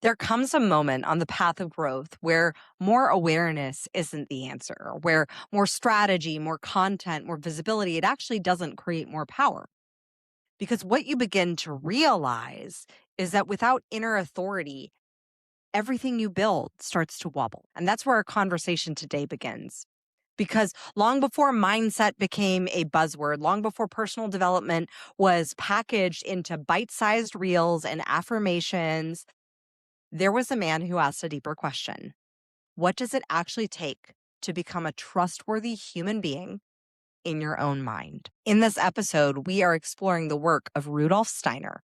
There comes a moment on the path of growth where more awareness isn't the answer, where more strategy, more content, more visibility, it actually doesn't create more power. Because what you begin to realize is that without inner authority, everything you build starts to wobble. And that's where our conversation today begins. Because long before mindset became a buzzword, long before personal development was packaged into bite sized reels and affirmations, there was a man who asked a deeper question. What does it actually take to become a trustworthy human being in your own mind? In this episode, we are exploring the work of Rudolf Steiner,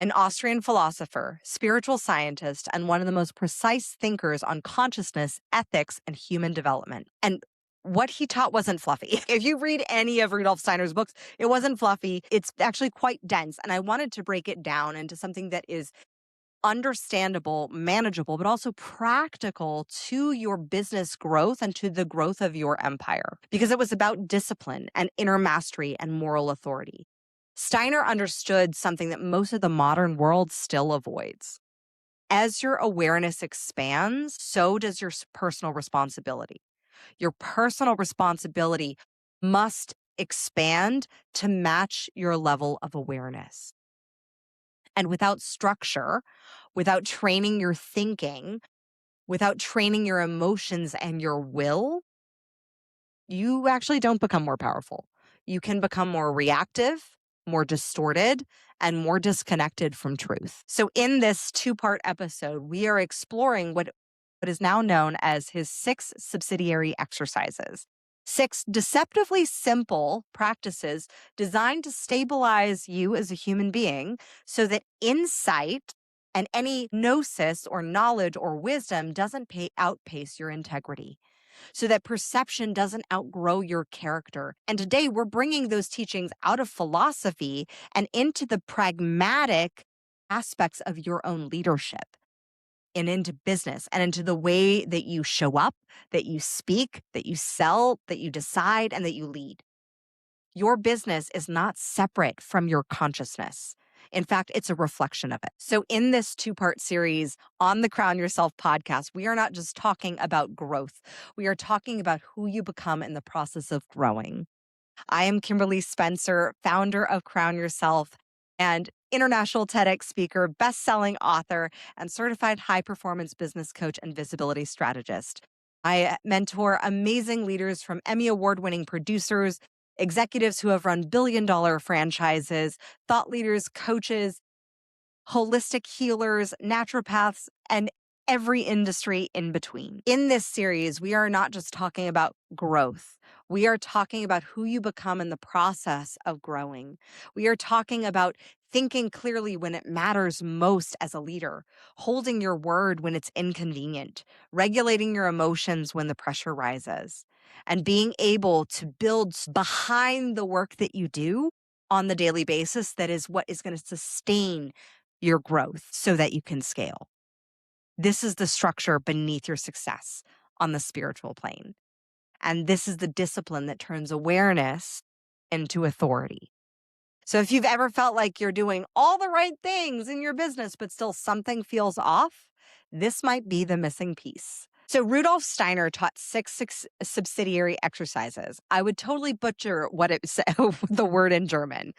an Austrian philosopher, spiritual scientist, and one of the most precise thinkers on consciousness, ethics, and human development. And what he taught wasn't fluffy. If you read any of Rudolf Steiner's books, it wasn't fluffy. It's actually quite dense. And I wanted to break it down into something that is understandable, manageable, but also practical to your business growth and to the growth of your empire, because it was about discipline and inner mastery and moral authority. Steiner understood something that most of the modern world still avoids. As your awareness expands, so does your personal responsibility. Your personal responsibility must expand to match your level of awareness. And without structure, without training your thinking, without training your emotions and your will, you actually don't become more powerful. You can become more reactive, more distorted, and more disconnected from truth. So in this 2-part episode, we are exploring what is now known as his 6 subsidiary exercises. 6 deceptively simple practices designed to stabilize you as a human being so that insight and any gnosis or knowledge or wisdom doesn't outpace your integrity, so that perception doesn't outgrow your character. And today we're bringing those teachings out of philosophy and into the pragmatic aspects of your own leadership and into business and into the way that you show up, that you speak, that you sell, that you decide, and that you lead. Your business is not separate from your consciousness. In fact, it's a reflection of it. So in this 2-part series on the Crown Yourself podcast, we are not just talking about growth. We are talking about who you become in the process of growing. I am Kimberly Spencer, founder of Crown Yourself and international TEDx speaker, best-selling author, and certified high-performance business coach and visibility strategist. I mentor amazing leaders from Emmy award-winning producers, executives who have run billion-dollar franchises, thought leaders, coaches, holistic healers, naturopaths, and every industry in between. In this series, we are not just talking about growth. We are talking about who you become in the process of growing. We are talking about thinking clearly when it matters most as a leader, holding your word when it's inconvenient, regulating your emotions when the pressure rises, and being able to build behind the work that you do on the daily basis that is what is going to sustain your growth so that you can scale. This is the structure beneath your success on the spiritual plane. And this is the discipline that turns awareness into authority. So if you've ever felt like you're doing all the right things in your business, but still something feels off, this might be the missing piece. So Rudolf Steiner taught 6 subsidiary exercises. I would totally butcher what it said, the word in German.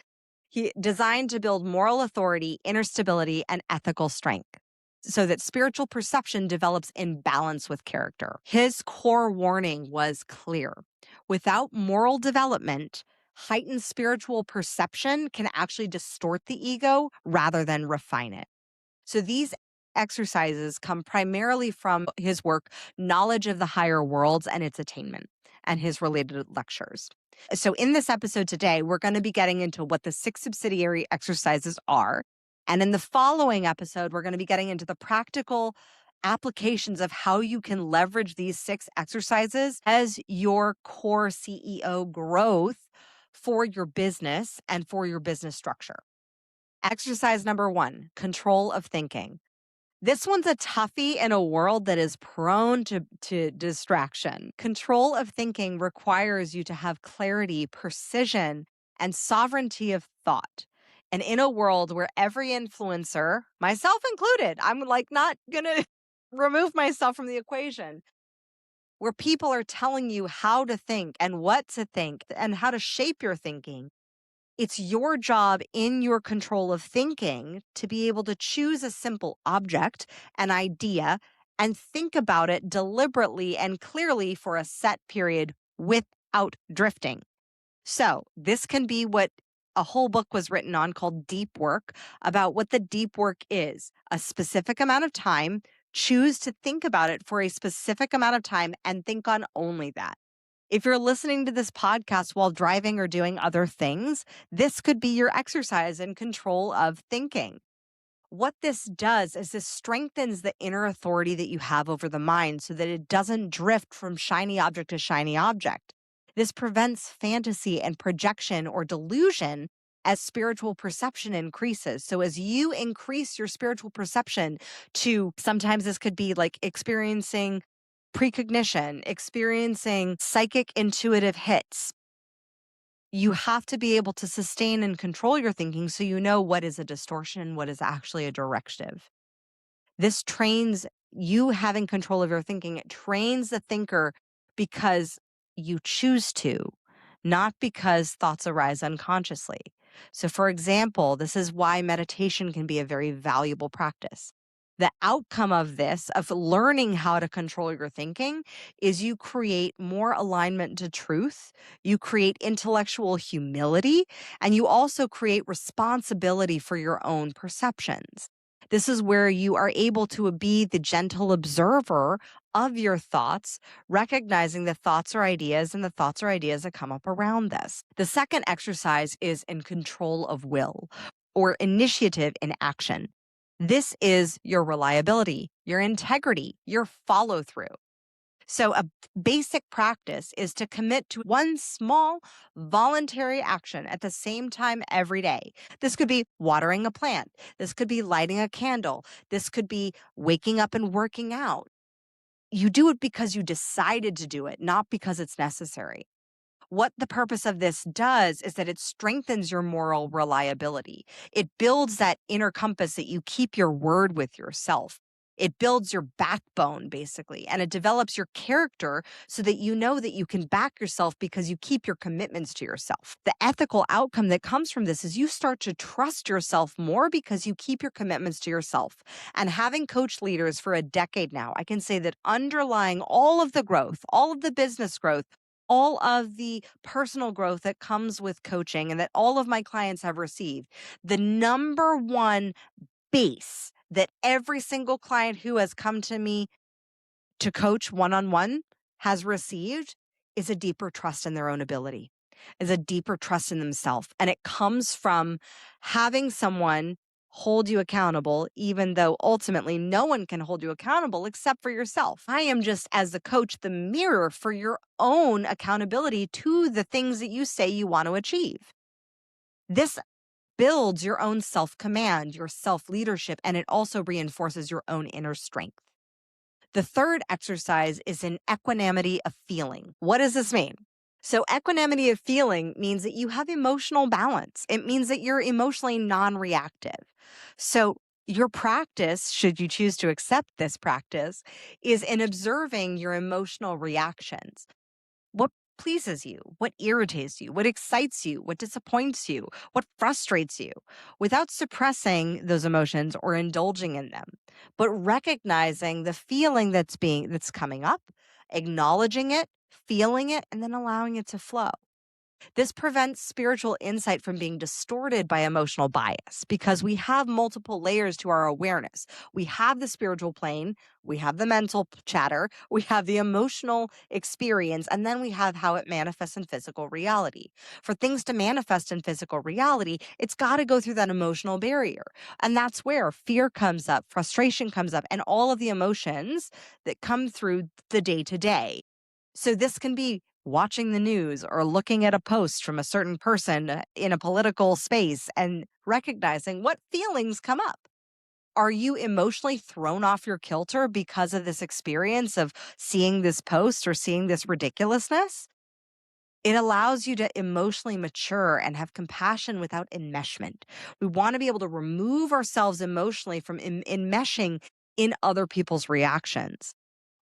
He designed to build moral authority, inner stability, and ethical strength so that spiritual perception develops in balance with character. His core warning was clear. Without moral development, heightened spiritual perception can actually distort the ego rather than refine it. So these exercises come primarily from his work, Knowledge of the Higher Worlds and Its Attainment, and his related lectures. So in this episode today, we're going to be getting into what the 6 subsidiary exercises are. And in the following episode, we're going to be getting into the practical applications of how you can leverage these 6 exercises as your core CEO growth for your business and for your business structure. Exercise number 1, control of thinking. This one's a toughie in a world that is prone to distraction. Control of thinking requires you to have clarity, precision, and sovereignty of thought. And in a world where every influencer, myself included, I'm like not going to remove myself from the equation, where people are telling you how to think and what to think and how to shape your thinking. It's your job in your control of thinking to be able to choose a simple object, an idea, and think about it deliberately and clearly for a set period without drifting. So, this can be what a whole book was written on called Deep Work, about what the deep work is: a specific amount of time, choose to think about it for a specific amount of time, and think on only that. If you're listening to this podcast while driving or doing other things, this could be your exercise in control of thinking. What this does is this strengthens the inner authority that you have over the mind so that it doesn't drift from shiny object to shiny object. This prevents fantasy and projection or delusion as spiritual perception increases. So as you increase your spiritual perception to, sometimes this could be like experiencing precognition, experiencing psychic intuitive hits, you have to be able to sustain and control your thinking so you know what is a distortion, what is actually a directive. This trains you having control of your thinking. It trains the thinker because you choose to, not because thoughts arise unconsciously. So, for example, this is why meditation can be a very valuable practice. The outcome of this, of learning how to control your thinking, is you create more alignment to truth, you create intellectual humility, and you also create responsibility for your own perceptions. This is where you are able to be the gentle observer of your thoughts, recognizing the thoughts or ideas and the thoughts or ideas that come up around this. The second exercise is in control of will or initiative in action. This is your reliability, your integrity, your follow through. So, a basic practice is to commit to one small voluntary action at the same time every day. This could be watering a plant. This could be lighting a candle. This could be waking up and working out. You do it because you decided to do it, not because it's necessary. What the purpose of this does is that it strengthens your moral reliability. It builds that inner compass that you keep your word with yourself. It builds your backbone, basically, and it develops your character so that you know that you can back yourself because you keep your commitments to yourself. The ethical outcome that comes from this is you start to trust yourself more because you keep your commitments to yourself. And having coached leaders for a decade now, I can say that underlying all of the growth, all of the business growth, all of the personal growth that comes with coaching and that all of my clients have received, the number one base that every single client who has come to me to coach one-on-one has received is a deeper trust in their own ability, is a deeper trust in themselves. And it comes from having someone hold you accountable, even though ultimately no one can hold you accountable except for yourself. I am just, as the coach, the mirror for your own accountability to the things that you say you want to achieve. This builds your own self-command, your self-leadership, and it also reinforces your own inner strength. The third exercise is an equanimity of feeling. What does this mean? So equanimity of feeling means that you have emotional balance. It means that you're emotionally non-reactive. So your practice, should you choose to accept this practice, is in observing your emotional reactions. What pleases you? What irritates you? What excites you? What disappoints you? What frustrates you? Without suppressing those emotions or indulging in them, but recognizing the feeling that's coming up, acknowledging it, feeling it, and then allowing it to flow. This prevents spiritual insight from being distorted by emotional bias because we have multiple layers to our awareness. We have the spiritual plane, we have the mental chatter, we have the emotional experience, and then we have how it manifests in physical reality. For things to manifest in physical reality, it's got to go through that emotional barrier. And that's where fear comes up, frustration comes up, and all of the emotions that come through the day to day. So this can be watching the news or looking at a post from a certain person in a political space and recognizing what feelings come up. Are you emotionally thrown off your kilter because of this experience of seeing this post or seeing this ridiculousness? It allows you to emotionally mature and have compassion without enmeshment. We want to be able to remove ourselves emotionally from enmeshing in other people's reactions,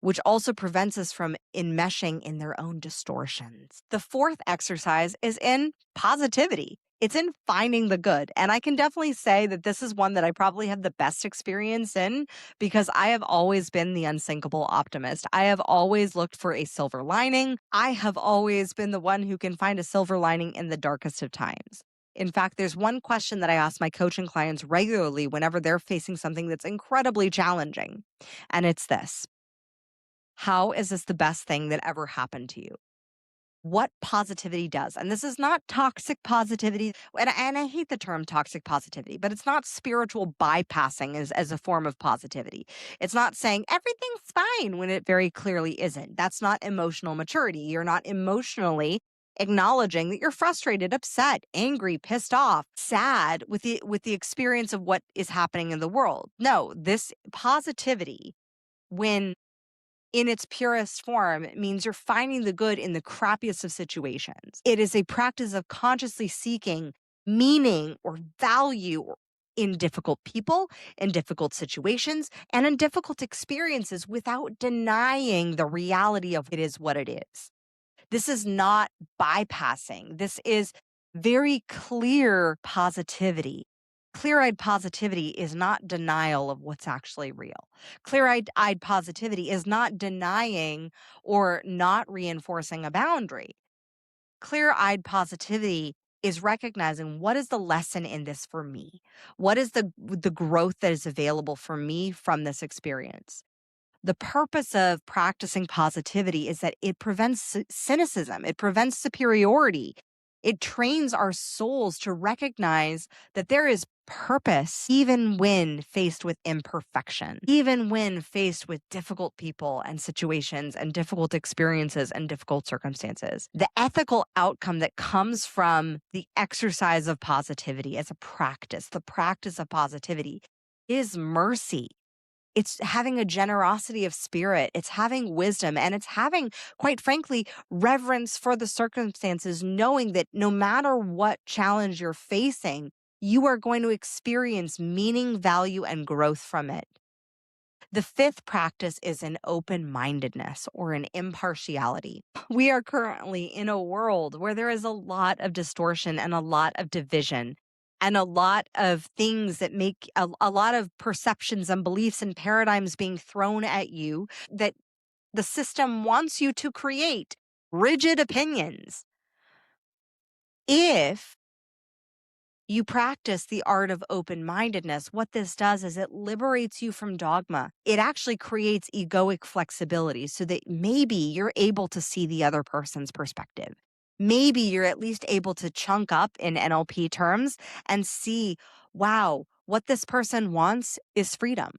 which also prevents us from enmeshing in their own distortions. The fourth exercise is in positivity. It's in finding the good. And I can definitely say that this is one that I probably have the best experience in because I have always been the unsinkable optimist. I have always looked for a silver lining. I have always been the one who can find a silver lining in the darkest of times. In fact, there's one question that I ask my coaching clients regularly whenever they're facing something that's incredibly challenging. And it's this: how is this the best thing that ever happened to you? What positivity does. And this is not toxic positivity. And I hate the term toxic positivity, but it's not spiritual bypassing as a form of positivity. It's not saying everything's fine when it very clearly isn't. That's not emotional maturity. You're not emotionally acknowledging that you're frustrated, upset, angry, pissed off, sad with the experience of what is happening in the world. No, this positivity, when in its purest form, it means you're finding the good in the crappiest of situations. It is a practice of consciously seeking meaning or value in difficult people, in difficult situations, and in difficult experiences without denying the reality of it is what it is. This is not bypassing. This is very clear positivity. Clear-eyed positivity is not denial of what's actually real. Clear-eyed positivity is not denying or not reinforcing a boundary. Clear-eyed positivity is recognizing what is the lesson in this for me? What is the growth that is available for me from this experience? The purpose of practicing positivity is that it prevents cynicism. It prevents superiority. It trains our souls to recognize that there is purpose even when faced with imperfection, even when faced with difficult people and situations and difficult experiences and difficult circumstances. The ethical outcome that comes from the exercise of positivity as a practice, the practice of positivity, is mercy. It's having a generosity of spirit. It's having wisdom, and it's having, quite frankly, reverence for the circumstances, knowing that no matter what challenge you're facing, you are going to experience meaning, value, and growth from it. The fifth practice is an open-mindedness or an impartiality. We are currently in a world where there is a lot of distortion and a lot of division and a lot of things that make a lot of perceptions and beliefs and paradigms being thrown at you that the system wants you to create rigid opinions. If you practice the art of open-mindedness, what this does is it liberates you from dogma. It actually creates egoic flexibility so that maybe you're able to see the other person's perspective. Maybe you're at least able to chunk up in NLP terms and see, wow, what this person wants is freedom.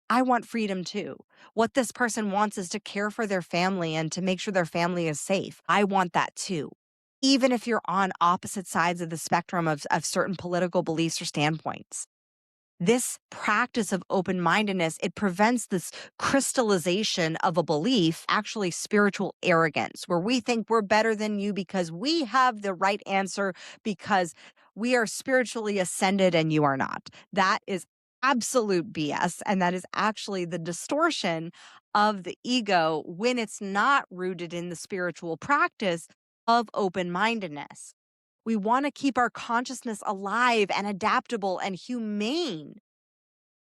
I want freedom too. What this person wants is to care for their family and to make sure their family is safe. I want that too. Even if you're on opposite sides of the spectrum of certain political beliefs or standpoints. This practice of open-mindedness, it prevents this crystallization of a belief, actually spiritual arrogance, where we think we're better than you because we have the right answer, because we are spiritually ascended and you are not. That is absolute BS. And that is actually the distortion of the ego when it's not rooted in the spiritual practice of open-mindedness. We want to keep our consciousness alive and adaptable and humane.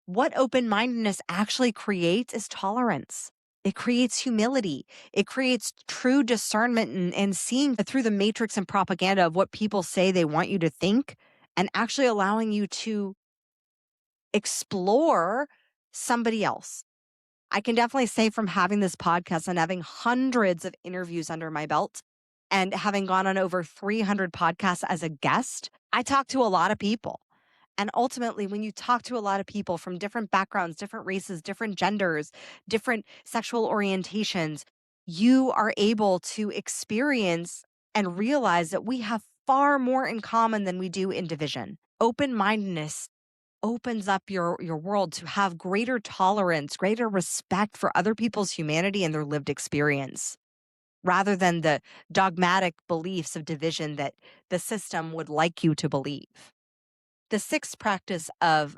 What open-mindedness actually creates is tolerance. It creates humility. It creates true discernment and seeing through the matrix and propaganda of what people say they want you to think, and actually allowing you to explore somebody else. I can definitely say from having this podcast and having hundreds of interviews under my belt and having gone on over 300 podcasts as a guest, I talk to a lot of people. And ultimately, when you talk to a lot of people from different backgrounds, different races, different genders, different sexual orientations, you are able to experience and realize that we have far more in common than we do in division. Open-mindedness opens up your world to have greater tolerance, greater respect for other people's humanity and their lived experience. rather than the dogmatic beliefs of division that the system would like you to believe. The sixth practice of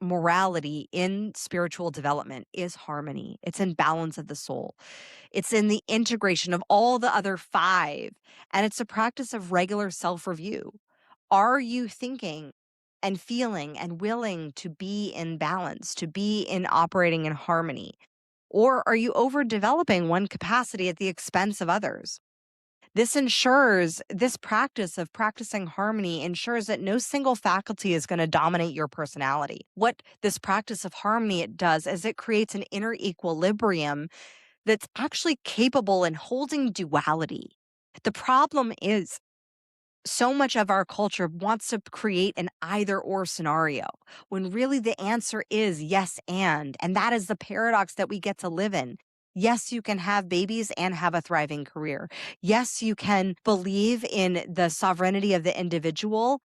morality in spiritual development is harmony. It's in balance of the soul. It's in the integration of all the other five. And it's a practice of regular self-review. Are you thinking and feeling and willing to be in balance, to be in operating in harmony? Or are you overdeveloping one capacity at the expense of others? This practice of practicing harmony ensures that no single faculty is going to dominate your personality. What this practice of harmony it does is it creates an inner equilibrium that's actually capable in holding duality. The problem is so much of our culture wants to create an either or scenario when really the answer is yes and that is the paradox that we get to live in. Yes, you can have babies and have a thriving career. Yes, you can believe in the sovereignty of the individual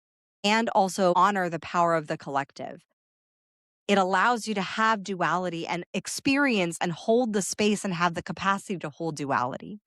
and also honor the power of the collective. It allows you to have duality and experience and hold the space and have the capacity to hold duality.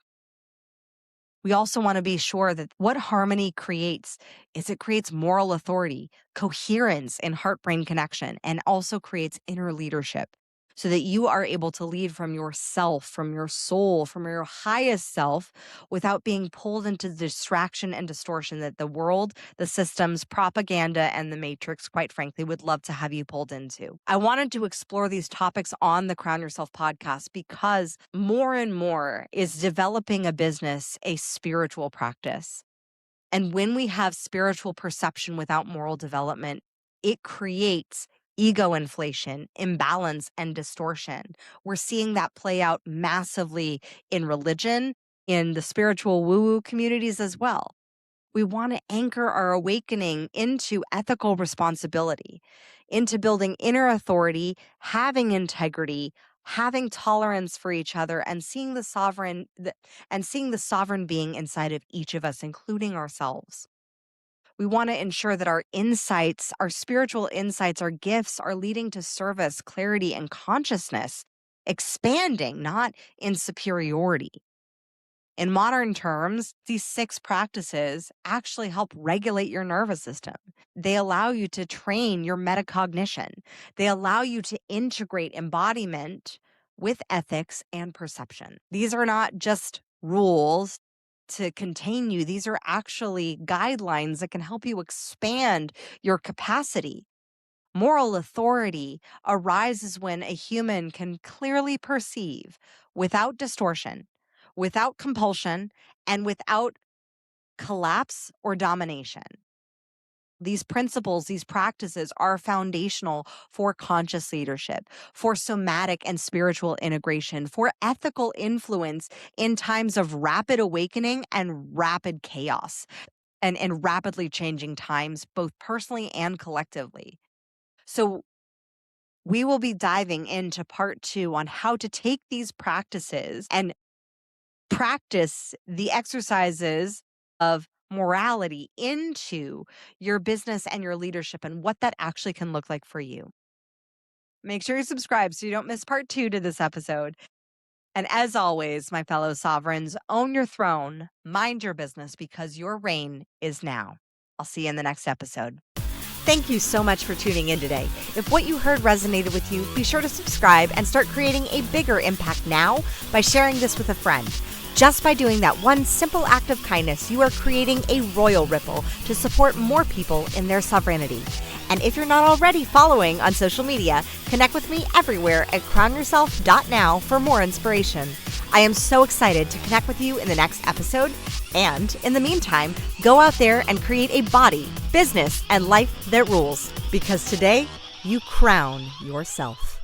We also want to be sure that what harmony creates is it creates moral authority, coherence in heart-brain connection, and also creates inner leadership so that you are able to lead from yourself, from your soul, from your highest self without being pulled into the distraction and distortion that the world, the systems, propaganda, and the matrix, quite frankly, would love to have you pulled into. I wanted to explore these topics on the Crown Yourself podcast because more and more is developing a business, a spiritual practice. And when we have spiritual perception without moral development, it creates ego inflation, imbalance, and distortion. We're seeing that play out massively in religion, in the spiritual woo-woo communities as well. We want to anchor our awakening into ethical responsibility, into building inner authority, having integrity, having tolerance for each other, and seeing the sovereign being inside of each of us, including ourselves. We want to ensure that our insights, our spiritual insights, our gifts are leading to service, clarity, and consciousness, expanding, not in superiority. In modern terms, these 6 practices actually help regulate your nervous system. They allow you to train your metacognition. They allow you to integrate embodiment with ethics and perception. These are not just rules to contain you. These are actually guidelines that can help you expand your capacity. Moral authority arises when a human can clearly perceive without distortion, without compulsion, and without collapse or domination. These principles, these practices are foundational for conscious leadership, for somatic and spiritual integration, for ethical influence in times of rapid awakening and rapid chaos, and rapidly changing times, both personally and collectively. So we will be diving into part 2 on how to take these practices and practice the exercises of morality into your business and your leadership and what that actually can look like for you. Make sure you subscribe so you don't miss part 2 to this episode. And as always, my fellow sovereigns, own your throne, mind your business because your reign is now. I'll see you in the next episode. Thank you so much for tuning in today. If what you heard resonated with you, be sure to subscribe and start creating a bigger impact now by sharing this with a friend. Just by doing that one simple act of kindness, you are creating a royal ripple to support more people in their sovereignty. And if you're not already following on social media, connect with me everywhere at crownyourself.now for more inspiration. I am so excited to connect with you in the next episode. And in the meantime, go out there and create a body, business, and life that rules. Because today, you crown yourself.